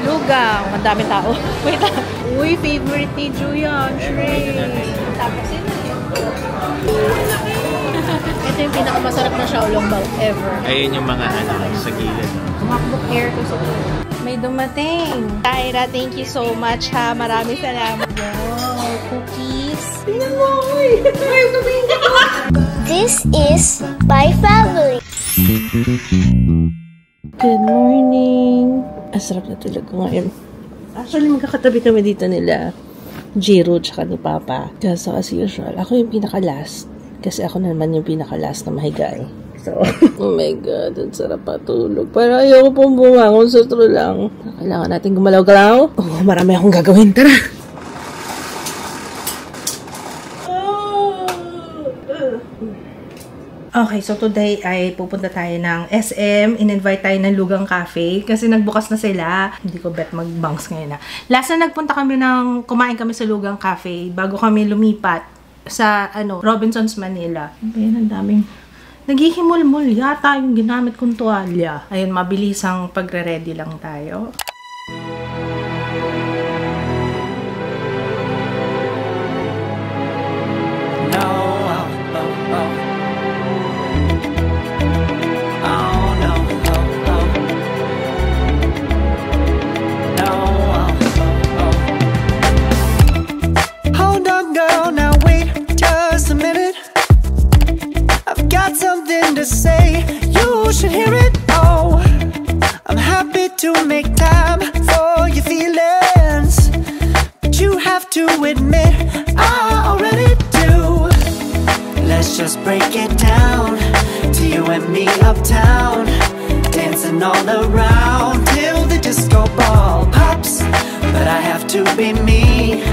Lugaw. Ang daming tao. Wait lang. Uy, favorite ni Julian. Shrimp. Tapos yun. Ito yung pinakamasarap na xiaolongbao ever. Ayun yung mga sa gilid. Makbook hair ko sa may dumating. Tyra, thank you so much ha. Maraming salamat. Wow, cookies. Tingnan mo ako eh. This is my family. Good morning. Asarap na talaga ngayon. Actually, magkakatabi kami dito nila Jiro tsaka ni Papa. Kasi as usual, ako yung pinaka-last. Kasi ako naman yung pinaka-last na mahigal. So, oh my God, ang sarap patulog. Pero ayoko pong bumangon sa true lang. Kailangan natin gumalaw-galaw. Oh, marami akong gagawin. Tara! Okay, so today ay pupunta tayo ng SM. In-invite tayo ng Lugang Cafe kasi nagbukas na sila. Hindi ko bet mag-bangs ngayon na. Last na kumain kami sa Lugang Cafe bago kami lumipat sa Robinsons Manila. Ayun, ang daming naghihimul-mul yata yung ginamit kong tuwalya. Ayun, mabilisang pagre-ready lang tayo. Something to say, you should hear it. Oh, I'm happy to make time for your feelings, but you have to admit I already do. Let's just break it down to you and me uptown, dancing all around till the disco ball pops. But I have to be me,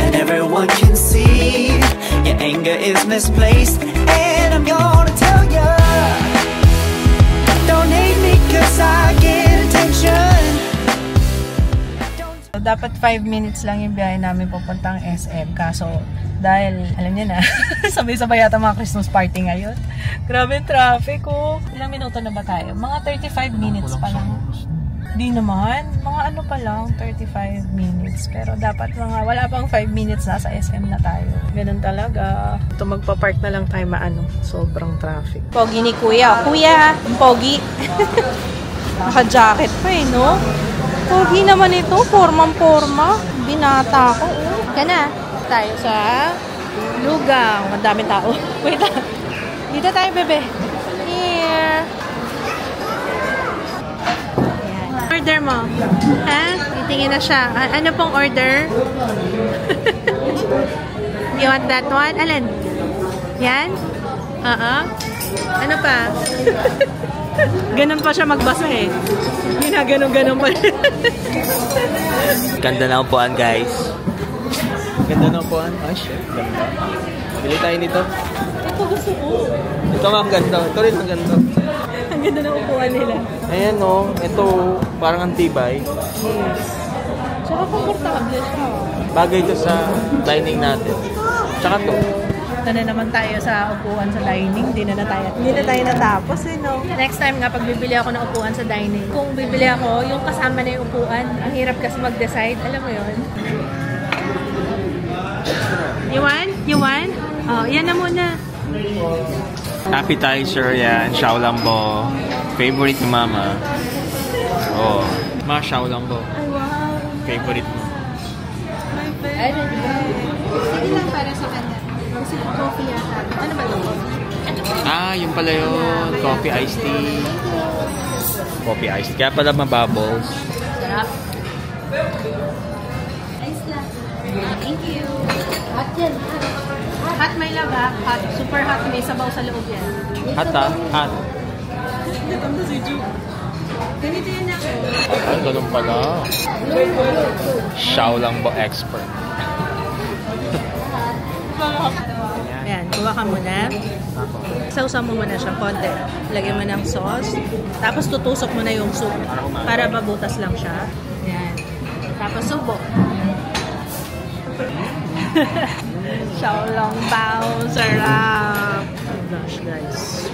and everyone can see your anger is misplaced. And I'm gonna tell ya, don't hate me cause I get attention. So, dapat 5 minutes lang yung biyahe namin papuntang SM. Kaso, dahil, alam niyo na, sabay-sabay yata mga Christmas party ngayon. Grabe yung traffic ko. Ilang minuto na ba tayo? Mga 35 minutes pa lang. Di naman. Mga ano pa lang, 35 minutes. Pero dapat wala pang 5 minutes nasa SM na tayo. Ganun talaga. Ito magpa-park na lang tayo sobrang traffic. Pogi ni Kuya. Kuya, pogi. Naka-jacket pa no? Pogi naman ito. Formang-forma. Binata ko. Kana. Tayo sa Lugang. Ang daming tao. Wait lang. Dito tayo, bebe. Here. Order mo. Ha? Titingin na siya. Ano pong order? You want that one? Alin? Yan? Ano pa? Ganun pa siya magbasa eh. Ginaganon-ganon pa. Ganda na upuan, guys. Ganda na upuan. Ay, shit. Ganda. Bili tayo nito. Ito gusto ko. Ito nga ang ganda. Ito rin ang ganda. Ang ganda ng upuan nila. Ayan o. Ito parang antibay. Yes. Tsaka komportable siya. Bagay ito sa dining natin. Tsaka to. Ito na naman tayo sa upuan sa dining. Hindi na tayo natapos no? Next time nga, pag bibili ako ng upuan sa dining, kung bibili ako, yung kasama na yung upuan, ang hirap kasi mag-decide. Alam mo yun? You want? Oh, yan na muna. Appetizer yan. Xiaolongbao. Favorite ni Mama. Oh. Ma, Xiaolongbao. Ay, wow. Favorite mo. My favorite. Sige lang para sa kanya. Kasi coffee yata. Ano ba ito? Ah, yung pala yun. Coffee iced tea. Coffee iced tea. Kaya pala mabubbles. Sarap. Ice lang. Thank you. Hot yan. Hot may laba. Hot. Super hot. May sabaw sa loob yan. Hot ha? Hot. Ganito si Ju. Ganito yan ako. Ay, ganun pala. Xiaolongbao expert. Ayan, kuha ka muna. Sausaw mo muna siya konti. Lagyan mo ng sauce. Tapos tutusok mo na yung soup. Para mabutas lang siya. Ayan. Tapos subo. Xiaolongbao. Sarap. Oh gosh, guys.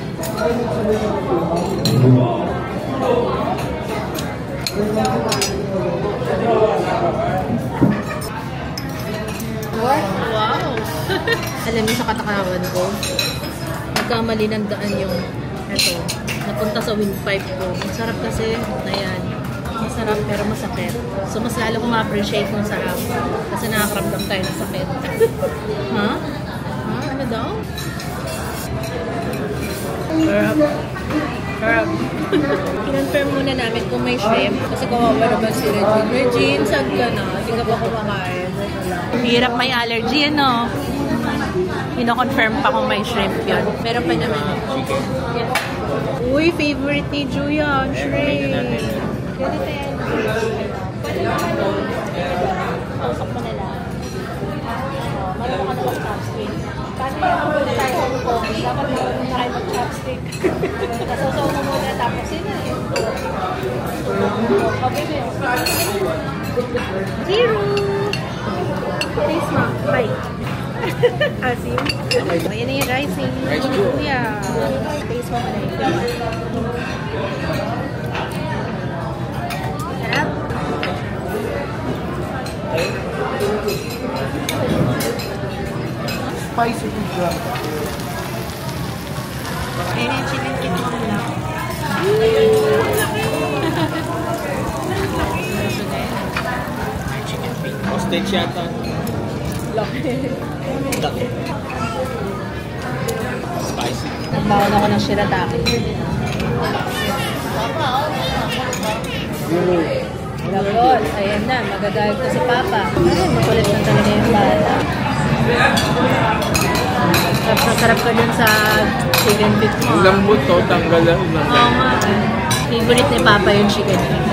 alam niyo sa katakawan ko, nagkamali ng daan yung ito. Napunta sa windpipe ko. Ang sarap kasi, ayan. Masarap pero masakit. So, mas lalo ko ma-appreciate ng sarap. Kasi nakakaramdam tayo ng sakit. Ha? Ha? Ano daw? Sarap. Sarap. Kinonfirm muna namin kung may shrimp. Kasi kawawa naman si Regine. Regine, saan ka na? Hindi ka ba kumakain? Hirap, may allergy, ano? Pino-confirm pa kung may shrimp yun. Pero pa naman. Uy, favorite ni Julian, shrimp. Ganito yan. Kausap mo na lang. Marunong ka na mag-chopstick. Paano yung muna tayo sa lupong? Dapat marunong na kayo mag-chopstick. Nasasaw mo muna, tapos yun na yun. Okay mo yun. Zero! Taste mo. Bye. Asim. Ayan na yung rising. Rice bowl. Yeah. Taste mo na yun. Sarap. Spicy siya. Ayan yung chicken kit mo na. Hostage yata. Laki. Laki. Spicy. Nagbawan ako ng shirataki. Labol. Ayan na, magagayag ko si Papa. Ay, makulit na talaga yung bata. Sarap ka dun sa chicken feet mo. Ang lambot to, tanggal lang. Oo nga. Favorite ni Papa yung chicken feet.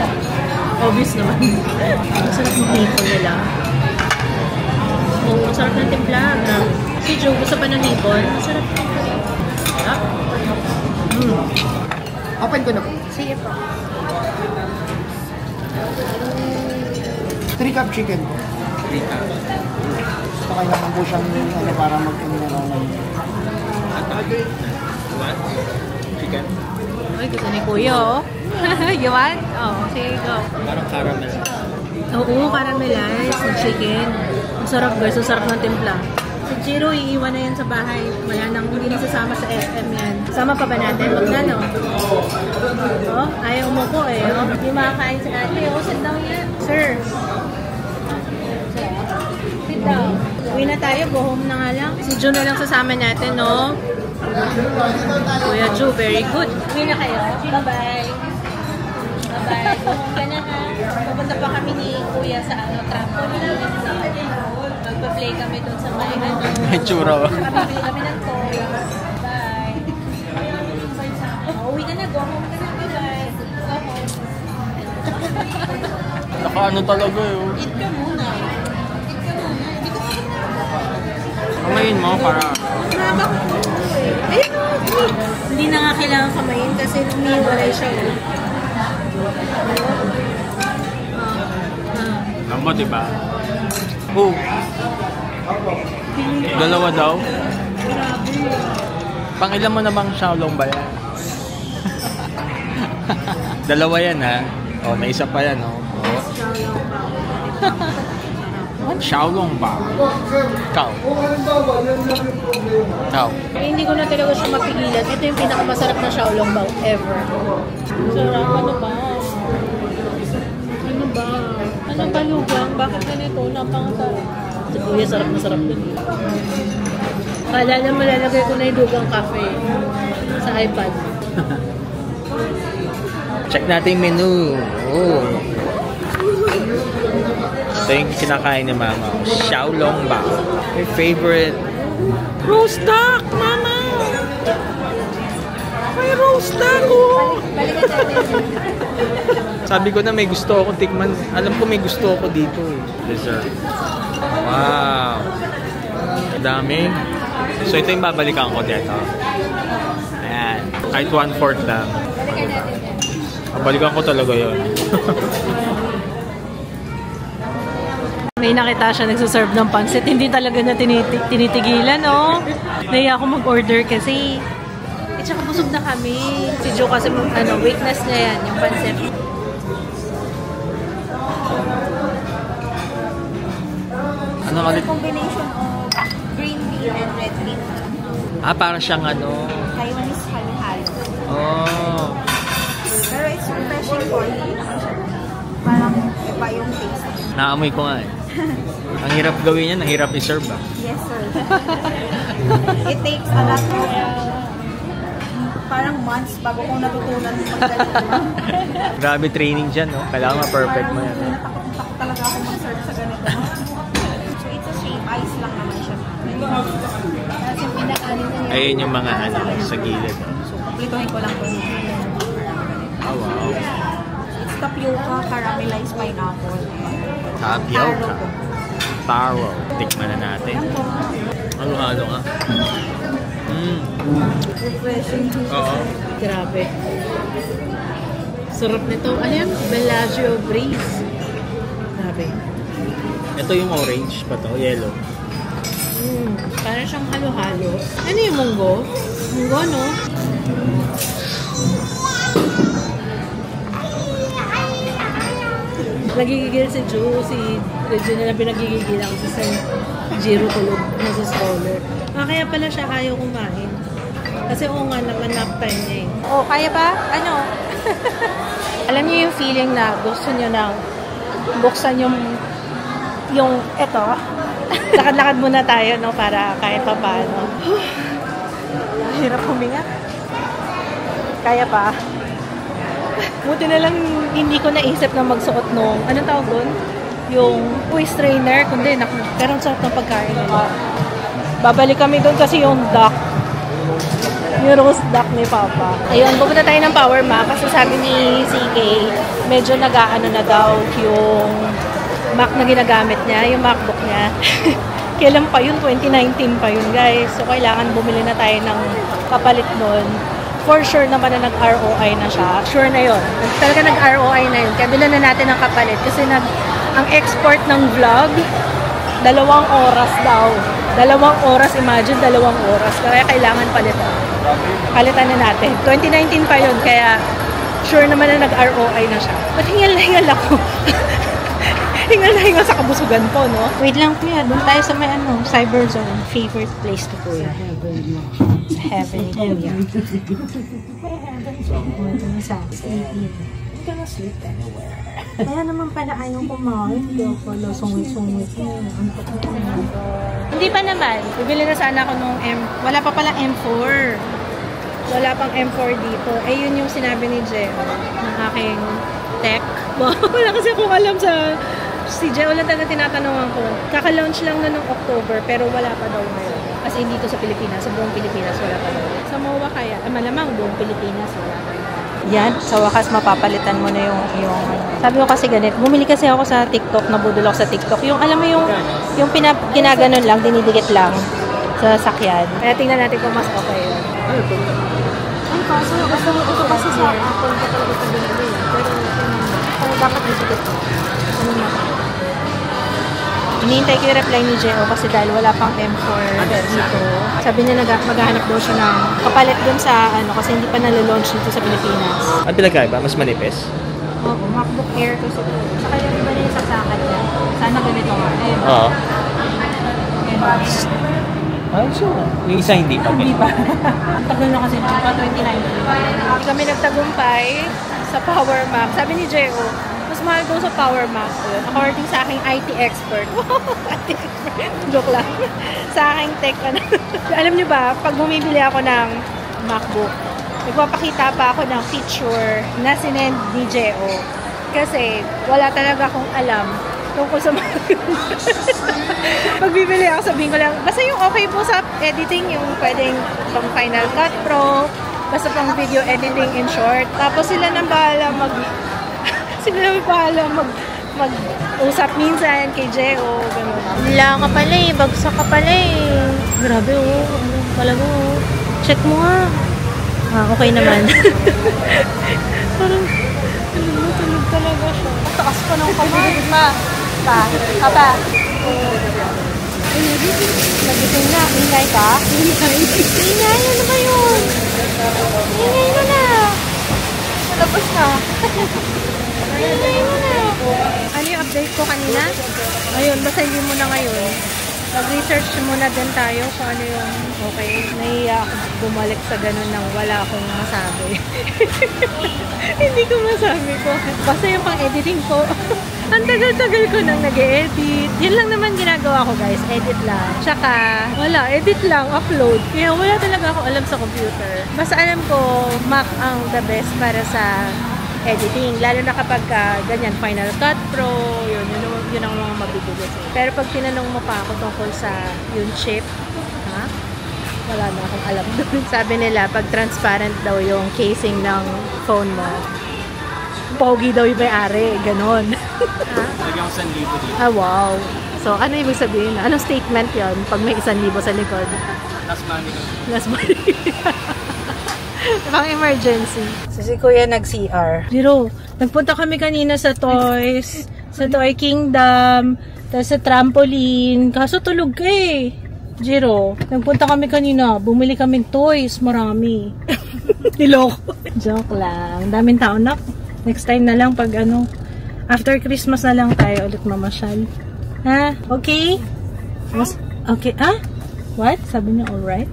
Obvious naman. Ang sarap ng hipon nila. Oo, ang sarap ng timpla. Si Joe, gusto pa ng hipon. Ang sarap ng hipon. Sarap. Open ko na po. Sige po. 3 cup chicken po. 3 cups. So, kailangan po siyang para mag-mineral. What? Chicken? Ay, gusto ni Kuya, oh. You want? Oh, sige, go. Parang caramel. Oo, caramelized na chicken. Ang sarap, guys. Ang sarap ng timpla. Si Jiro, iiwan na yan sa bahay. Wala nang, hindi na sasama sa SM yan. Sama pa ba natin? Wag na, no? Oh, ayaw mo ko eh. Oh. Hindi makakain si ate. Oh, sit down yan. Sir. Sit down. Uwi na tayo. Go home na nga lang. Si Ju na lang sasama natin, no? Kuya Ju, very good. Uwi na kayo. Bye-bye. Bye-bye. Go home ka na, ha? Pupunta pa kami ni Kuya sa trampoline. Magpa-play kami doon sa may May tsura ba? Bibili kami ng toy. Bye. Uwi ka na. Go home ka na. Bye-bye. Go home. Naka-ano talaga yun. Eat ka muna. Eat ka muna. Hindi ko Kamayin mo para... Mahaba ko po eh. Ayun o. Hindi na nga kailangan kamayin kasi umiwalay siya. Lambot, diba? Oh. Dalawa daw? Pangilan mo na bang Xiaolong ba yan? Dalawa yan, ha? Oh, may isa pa yan, oh. Xiaolong ba? Ikaw. Ikaw. Hindi ko na talaga siya mapigilan. Ito yung pinakamasarap na Xiaolong bao ever. Sarap, ano ba? Ano ba? Ano ba lugang? Bakit ganito? Napangasarap. Si Kuya, sarap na sarap dun. Akala na malalagay ko na yung lugang cafe sa iPad. Check natin yung menu. Oh. Ito yung kinakain ni Mama. Xiaolong bao. My favorite. Roast duck, Mama! May roast duck, oh! Balikan natin. Sabi ko na may gusto akong tikman. Alam ko may gusto ako dito. Dessert. Wow! Dami. So ito yung babalikan ko dito. Ayan. Kahit 1/4 lang. Balikan natin. Babalikan ko talaga yun. May nakita siya nagsaserve ng pansit. Hindi talaga na tinitigilan, no? Nahiya ako mag-order kasi tsaka busog na kami. Si Joe kasi weakness niya yan, yung pansit. Ano ulit? Combination of green bean and red bean. Para siyang ano. Taiwanese halo-halo. Oh. Pero it's refreshing for you. Parang iba yung taste. Naamoy ko nga eh. Ang hirap gawin yan, ang hirap i-serve ah. Yes, sir. It takes a lot of parang months bago kong natutunan mag-ganito. Grabe training dyan, no? Kailangan ma-perfect mo yan. Natakot talaga ako mag-serve sa ganito. So it's a shame. Ice lang naman siya. Kasi pinakanin na Ayun yung mga ano, sa gilid. So, kumplituhin ko lang po. Oh, wow. It's tapioca, caramelized pineapple. Tapioca. Taro. Tikman na natin. Halo-halo nga. Refreshing. Oo. Grabe. Sarap nito. Ano yan? Bellagio Breeze. Grabe. Ito yung orange pa to, yellow. Parang siyang halo-halo. Ano yung munggo? Munggo, no? Nagigigil si Ju, si Regina na pinagigigil ako sa Jiro tulog na sa stroller. Kaya pala siya ayaw kumain. Kasi oo nga naman nap time niya eh. Oh, kaya ba? Ano? Alam niyo yung feeling na gusto niyo nang buksan yung eto. Lakad-lakad muna tayo, no, para kahit pa paano. Hirap huminga. Kaya pa. Buti na lang hindi ko naisip na magsuot nung, anong tawag doon? Yung waist trainer. Kundi, pero ang sarap ng pagkain nila. Babalik kami doon kasi yung duck. Yung roast duck ni Papa. Ayun, pupunta tayo ng Power Mac kasi sabi ni CK, medyo nag-aano na daw yung Mac na ginagamit niya, yung MacBook niya. Kailan pa yun? 2019 pa yun, guys. So, kailangan bumili na tayo ng kapalit nun. For sure naman na nag-ROI na siya. Sure na yun. Talaga nag-ROI na yun. Kaya bilan na natin ang kapalit. Kasi ang export ng vlog, 2 oras daw. 2 oras, imagine 2 oras. Kaya kailangan palitan. Palitan na natin. 2019 pa yun. Kaya sure naman na nag-ROI na siya. But hingal na hingal ako. Hingal na hingal sa kabusugan ko, no? Wait lang, kuya. Doon tayo sa may Cyber Zone. Favorite place to kuya. Sa heaven ni kuya. Sa sleeping. You cannot sleep anywhere. Kaya naman pala ayaw kumain. Kaya pala sungit-sungit mo. Hindi pa naman. Bibili na sana ako nung wala pa palang M4. Wala pang M4 dito. Eh, yun yung sinabi ni Jeo ng aking tech. Wala kasi akong alam sa si Jeo lang talaga tinatanungan ko. Kaka-launch lang na nung October pero wala pa daw ngayon. Kasi dito sa Pilipinas, sa buong Pilipinas wala pa daw. Sa MOA kaya, malamang buong Pilipinas wala pa. Yan, sa wakas mapapalitan mo na yung sabi ko kasi ganit, bumili kasi ako sa TikTok, nabudol ako sa TikTok. Yung alam mo yung ginaganon lang, dinidikit lang sa sakyan. Kaya tingnan natin kung mas okay yun. Ay, kaso ito kasi sa Apple ka talaga sa binili. Pero dapat dito. Ano na? Hinihintay ko yung reply ni Jeo kasi dahil wala pang M4 dito. Sabi niya maghahanap daw siya ng kapalit dun sa kasi hindi pa nalalaunch dito sa Pilipinas. Ang pinagkaiba? Mas manipis? Oo, MacBook Air to siguro. Saka yung iba na yung saksakan niya. Sana ganito nga. Ayun. Oo. Ayun. So, yung isa hindi pa. Hindi pa. Tagal na kasi pa 2019. Kami nagtagumpay sa Power Mac. Sabi ni Jeo, mas mahal daw sa Power Mac yun. According sa aking IT expert. Joke lang. Sa aking tech. Alam niyo ba, pag bumibili ako ng MacBook, nagpapakita pa ako ng feature na sinend ni Jeo. Kasi wala talaga akong alam tungkol sa pag bibili ako, sabihin ko lang, basta yung okay po sa editing, yung pwedeng pang Final Cut Pro, basta pang video editing in short. Tapos sila nang bahala mag-usap minsan kay Jeo, gano'n. Wala ka pala eh. Bagsak ka pala eh. Grabe pala mo. Check mo nga. Okay naman. Parang, tulog talaga siya. Taas pa ng kamay. Kapa. Nagising na. Ingay ka? Ingay. Ano ba yun? Ingay mo na. Tapos na. Ingay mo na. Ano yung update ko kanina? Ayun, basta hindi mo na ngayon. Mag-research muna din tayo kung ano yung okay. Nahiya ako bumalik sa ganun nang wala akong masabi. Hindi ko masabi ko. Basta yung pang-editing ko. Ang tagal-tagal ko nang nag-edit. Yun lang naman ginagawa ko guys. Edit lang. Tsaka, wala. Edit lang. Upload. Kaya wala talaga ako alam sa computer. Basta alam ko, Mac ang the best para sa editing. Lalo na kapag ganyan, Final Cut Pro, yun ang mga mabibilis. Pero pag tinanong mo pa ako tungkol sa yung chip, ha? Wala na akong alam doon. Sabi nila, pag transparent daw yung casing ng phone mo, pogi daw yung may-ari. Ganon. Lagyan ko 1,000 dito. Ah, wow. So, ano ibig sabihin? Anong statement yon pag may 1,000 sa likod? Last money. Last money. Pang emergency. So, si Kuya nag-CR. Jiro, nagpunta kami kanina sa Toys, sa Toy Kingdom, tapos sa trampoline. Kaso tulog ka eh. Jiro, nagpunta kami kanina. Bumili kaming toys. Marami. Niloko. Joke lang. Daming tao na. Next time na lang pag ano, after Christmas na lang tayo ulit mamasyal. Ha? Okay? Okay. Ah? What? Sabi niya alright?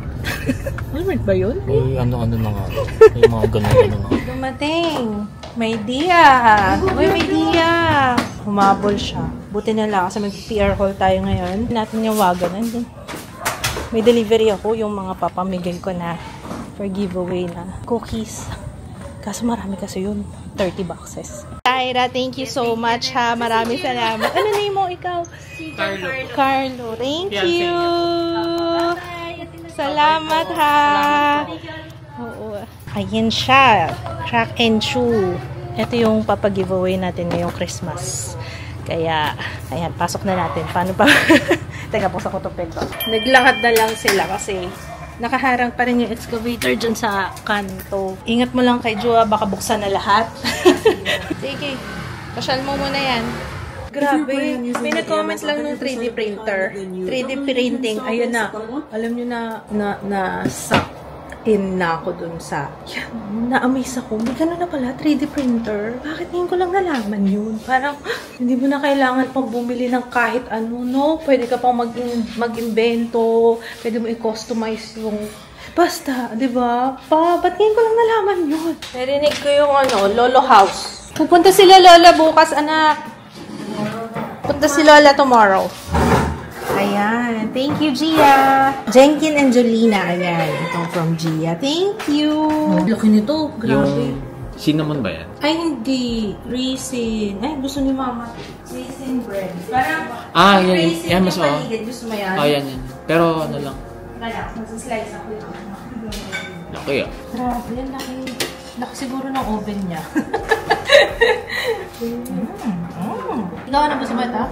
Alright ba yun? Uy, ano-ano na nga. May mga ganun-ganun na. Dumating. May Dia. Uy, may Dia. Humabol siya. Buti na lang kasi mag-PR haul tayo ngayon. Natin yung wagon. Andun. May delivery ako. Yung mga papamigay ko na for giveaway na cookies. Kaso marami kasi yun. 30 boxes. Tyra, thank you so much ha. Maraming salamat. Ano name mo ikaw? Carlo. Thank you. Salamat ha. Oo. Ayan siya. Track and shoe. Ito yung papag-giveaway natin ngayong Christmas. Kaya, ayan, pasok na natin. Paano pa? Teka, buksan ko ito pento. Naglakad na lang sila kasi nakaharang pa rin yung excavator dyan sa kanto. Ingat mo lang kay Joa, baka buksan na lahat. Sige, pasyal mo muna yan. Grabe, may nag-comment lang ng 3D printer. 3D printing, ayun na. Alam nyo na suck in na ako dun sa, na-amaze ako. May gano'n na pala, 3D printer. Bakit ngayon ko lang nalaman yun? Parang, hindi mo na kailangan pang bumili ng kahit ano, no? Pwede ka pang mag-invento, pwede mo i-customize yung, basta, di ba? Ba't ngayon ko lang nalaman yun? Narinig ko yung Lolo House. Pupunta sila Lola bukas, anak. Punta si Lola tomorrow. Ayan. Thank you, Gia. Jenkin and Jolina. Ayan. Ito from Gia. Thank you. Laki nito. Grabe. Yung cinnamon ba yan? Ay, hindi. Raisin. Ay, gusto ni Mama. Raisin bread. Parang, yan. raisin Yan, mas yung paligid. Gusto mo yan? Yan. Pero ano lang. Kaya, magsaslice ako yun. Laki ah. Grabe, yan laki. Laki siguro ng oven niya. Ikaw, ano gusto mo ito?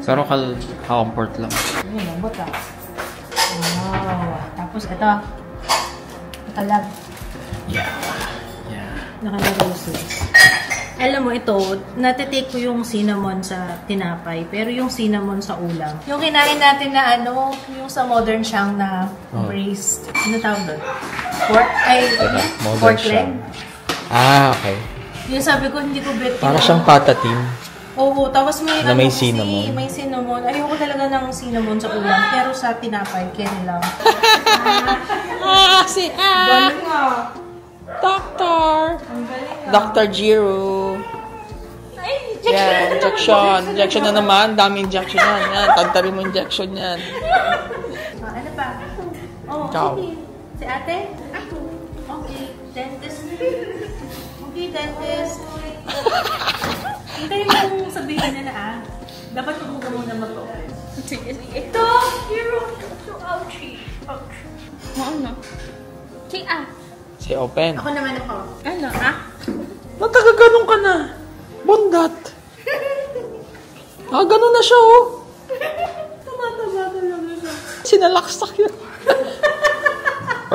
Pero comfort lang. Ayan, lambot ah. Wow. Tapos ito. Nakalag. Yeah. Nakalag roses. Alam mo ito, natitake ko yung cinnamon sa tinapay, pero yung cinnamon sa ulam. Yung kinain natin na yung sa modern siyang na braised. Ano tawag doon? Pork? Pork leg? Okay. Yung sabi ko, hindi ko bet. Para siyang patatim. Oo, tapos may cinnamon. May cinnamon. Ayoko talaga ng cinnamon sa ulam, pero sa tinapay, kaya lang. Galing ah. Doctor! Dr. Jiro. Yan, injection. Injection na naman. Daming injection yan. Yan, tantarin mo injection yan. Ano pa? Ikaw. Okay. Si ate? Ako. Okay. Dentist. Okay, dentist. Hintayin mo sabihin na dapat huwag ka muna mag-open. Sige. Ito! Hero! Ito, ouchie. Ano? Sige, Say open. Ako naman ako. Ano, Magkagaganong ka na. Bundat. Ganun na siya, oh. Tumataba talaga siya. Sinalaksak yun.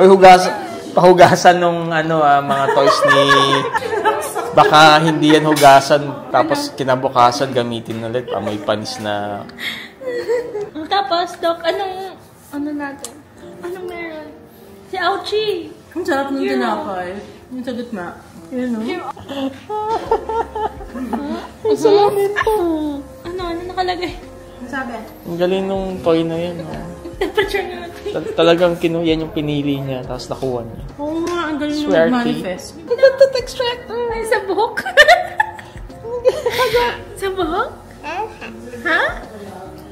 Oy, pahugasan nung mga toys ni... Baka hindi yan hugasan, tapos kinabukasan gamitin ulit. May panis na... Tapos, Doc, ano natin? Anong meron? Si Ouchie! Ang sarap ng tinapay. Yung sagot na. Yun, no? Ang salamin po. Ano nakalagay? Ang sabi? Ang galing nung toy na yan. Talagang yan yung pinili niya, tapos nakuha niya. Oo nga, ang galing yung Swerte. manifest. Content extractor! Ay, sa buhok? Sa buhok? Ha?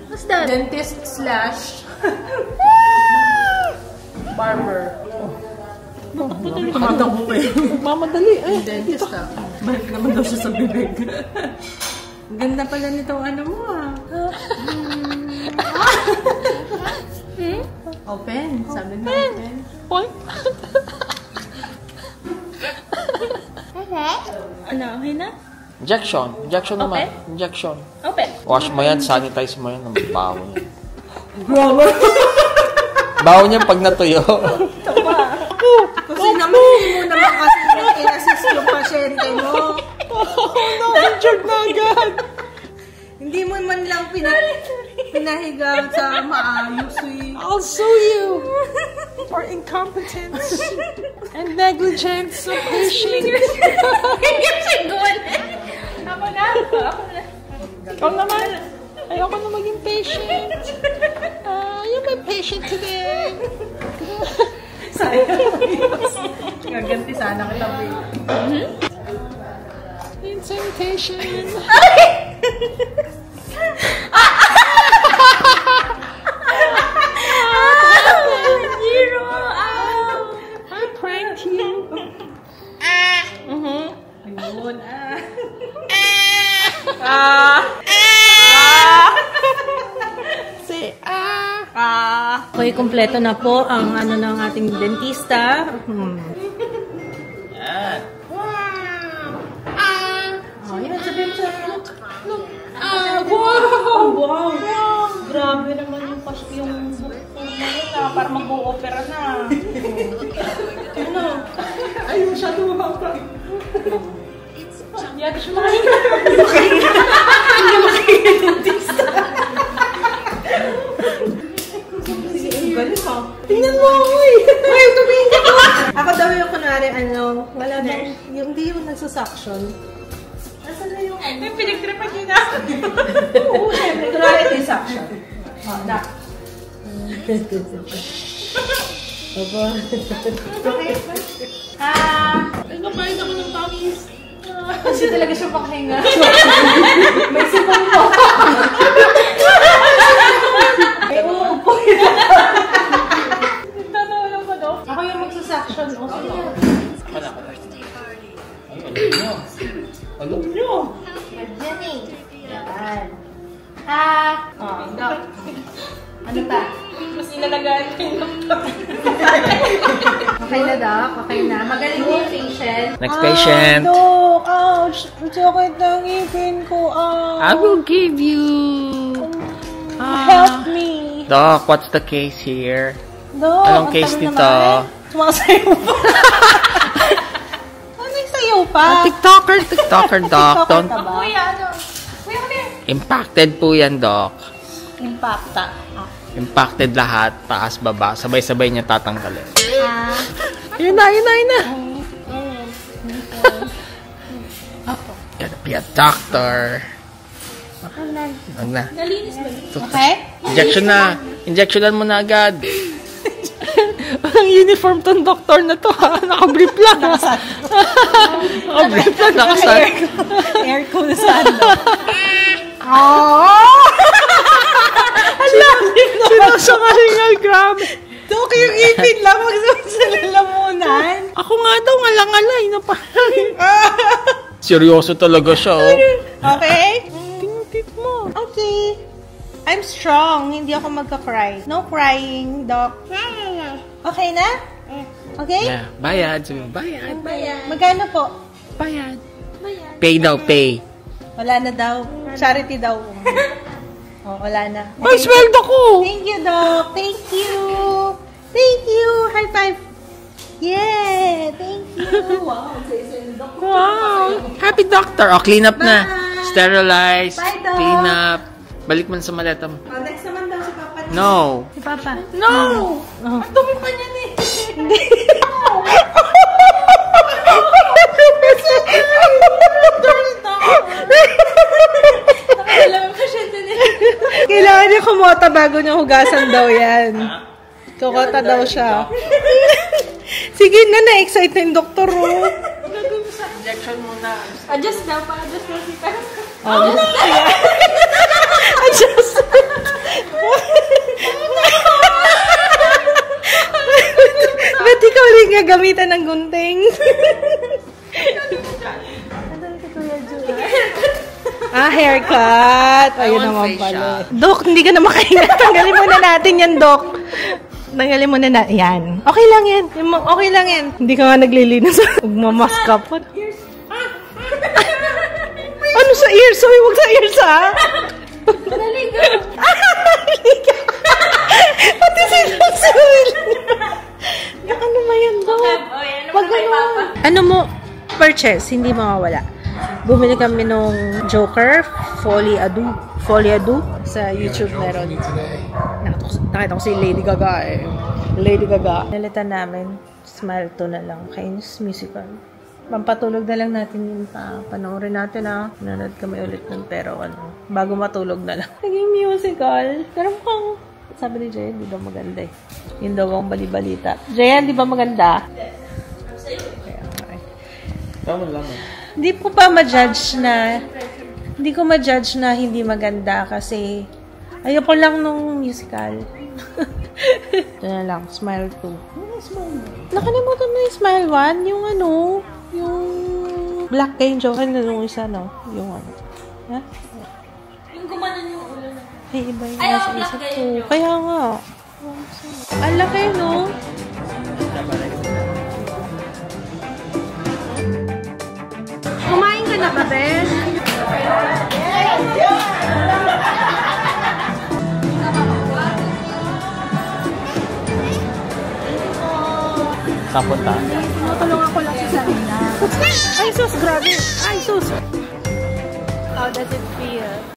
What's that? Dentist slash barber. Tumatabo pa eh. Mamadali eh. Dentist ah. Balik naman daw siya sa bibig. Ganda pala nitong ano mo ah. Open. Sabi mo open. What? Ano, okay na? Injection. Injection naman. Injection. Open. Wash mo yan, sanitize mo yan. Ang baho yan. Baho niya pag natuyo. Kasi naman hindi mo naman kasi in-assist yung pasyente mo. Na-injured na agad. Hindi mo man lang pinahiga sa maayos eh. I'll sue you for incompetence and negligence of patients. Ako na. Ikaw naman. Ayoko na maging patient. You're my patient today. Gaganti sana kita, babe. Sanitation. Zero. I pranked you. Ayun, Say, Okay, kompleto na po ang ano ng ating dentista. Oh, yan, sabihin mo sa wow! Grabe naman yung para mag-o-opera na. Ano? ay, masyado mababa. Yata siya makahinga. Hindi makahinga yung dentista. Galing ha. Tingnan mo ako eh. Ay, tumingin ka to. Ako daw yung kunwari, wala daw, hindi yung nagsusuction. Nasaan na yung ano? Yung pinagtripan niyo na. Oo, syempre. Kunwari ito yung suction. Oh, na. Opo. Okay. Nagpapalit ako ng pawis. Kasi talaga siya pakahinga. May sipang po. Ay, uupo yun. Nagtatawa lang ba daw? Ako yung magsusuction. O, sige. Alam nyo. Yan eh. Yan. Ano pa? Mas ilalagaan ko yung laptop. Okay na, Doc. Okay na. Magaling yung patient. Next patient. Dok! Ouch! Ang sakit ng ngipin ko. I will give you. Help me! Doc, what's the case here? Dok! Anong ang case tagal nito? naman. Sumasayaw pa. Ano yung sayaw pa? TikToker, Doc. Don't. Kuya, ano? Kuya, come here. Impacted po yan, Doc. Impacta. Impacted lahat, taas, baba. Sabay-sabay niya tatanggalin. Yun na. Gotta be a doctor. Wag na. Nalinis ba? Okay? Injectionan mo na agad. Walang uniform tong doktor na to, ha? Naka-brief lang. Naka-brief lang, nakasan. Aircon na saan, Sinasakalingal, grabe. Dok, yung ipin lang. Huwag sa lalamunan. Ako nga daw, ngalangalay na parang. Seryoso talaga siya, oh. Okay? Tingtit mo. Okay. I'm strong. Hindi ako magka-cry. No crying, Doc. Okay na? Okay? Yeah, bayad. Sabi mo, bayad. Magkano po? Bayad. Pay daw, pay. Wala na daw. Charity daw. Oh, wala na. May sweldo ko! Thank you, Doc. Thank you. Thank you. High five. Yeah. Thank you. Wow! Happy doctor! O, clean up na. Bye. Sterilize. Bye, Doc. Clean up. Balik mo na sa maleta mo. Oh, next naman daw si Papa. No! Si Papa. No! Ang dumi pa niya eh. Hindi. Kailangan Kailangan niya kumota bago niya hugasan daw yan. Kukota daw siya. Sige na, na-excite na yung doktor, oh. Injection muna. Adjust daw, pa-adjust daw si Pam. Adjust. Ba't ikaw rin gagamitan ng gunting? Haircut. Ayun naman pala. Dok, hindi ka na makahinga. Tanggalin muna natin yan, Dok. Tanggalin muna na. Yan. Okay lang yan. Okay lang yan. Hindi ka nga naglilinis. Magmamask ka po. Ano sa ears? Sorry, huwag sa ears, ha? Naligo. Naligo. Pati sinusulit. Ano ba yan, Dok? Wag ano. Ano mo, purchase, hindi mawawala. Bumili kami nung Joker, Folie Adu sa YouTube meron. Nakita ko si Lady Gaga eh. Lady Gaga. Nalitan namin, Smile 2 na lang. Kainis musical. Pampatulog na lang natin yun pa. Panoorin natin Nanood kami ulit nun pero bago matulog na lang. Naging musical. Pero mukhang, sabi ni Jayan, di ba maganda eh. Yun daw ang balibalita. Jayan, di ba maganda? Tama lang. Hindi ko pa ma-judge na hindi maganda kasi ayoko lang nung musical. Ito na lang, Smile 2. Nakalimutan mo yung Smile 1, yung yung Black kay Joker na nung isa, no? Yung ha? Yung gumanon yung ulo na. Ay, iba yung nasa isip ko. Kaya nga. Ang laki, no? Kumain ka na ba, Ben? Saan punta? Matulungan ko lang si Sarina. Ay, sus, grabe. Ay, sus. How does it feel?